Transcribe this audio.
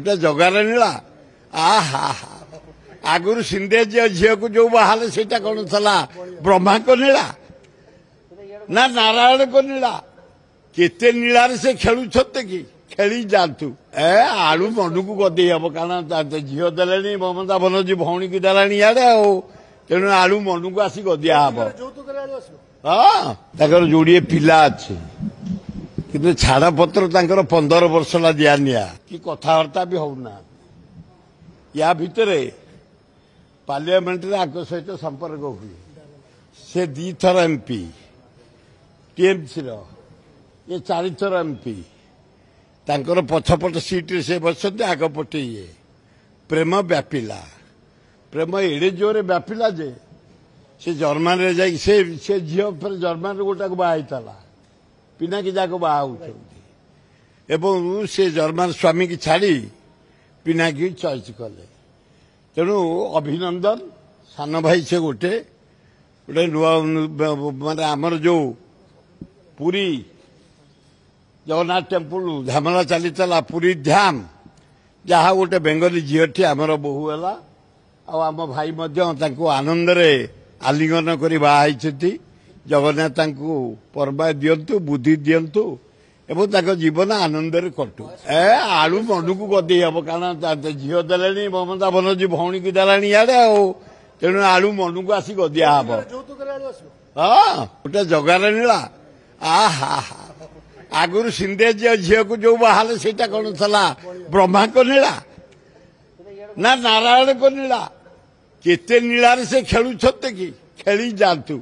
गोटे जगार नीला आहा आगुरी सिंधे झील को जो बाहर से कौन था ब्रह्मा को नीला ना नारायण को नीला केते नीलार से खेलुछते कि खेली जातु ए आलू मन को गदे हम कारण झील दे ममता बनर्जी भौणी की देला इे तेणु आलू मन को आसी गदिया हम हाँ जोड़े पिला अच्छे किंतु छाड़ पत्र 15 वर्ष ला दिया निया कि कथबार्ता भी होना या भितर पार्लियामेंट सहित संपर्क हुए से 2 थर एमपी टीएमसी ये 4 थर एमपी तांकर पछपट सीट से बसते आगपटे ये प्रेम व्यापिला प्रेम एड़े जोरे व्यापिला जे से जर्मान रे जाई से झील फिर जर्मान गोटा को बाहर पिनाकी जाक बाहा एवं से जर्मान स्वामी की छाड़ी पिनाकी चॉइस कले तेणु अभिनंदन सान भाई से गोटे गोटे नुआ माने आमर जो पुरी जगन्नाथ टेम्पल धामला चली पुरी धाम जहाँ गोटे बेंगली झीटी आमर बोहू है आम भाई आनंद आलिंगन कर बाहर जगन्नाथ पर्वा दिंतु बुद्धि दिंतु एवं जीवन आनंद कटु ए आलू मन को गदे हम कारण झील दे ममता बनर्जी भौणी की देला इे तेणु आलू मन को आसी गदिया हम हाँ गोटे जगार नीला आहा आगुरी सिंधे झील को जो बाहर से कौन था ब्रह्मा को नीला ना नारायण को नीला केते नीलार से खेलुछते कि खेली जातु।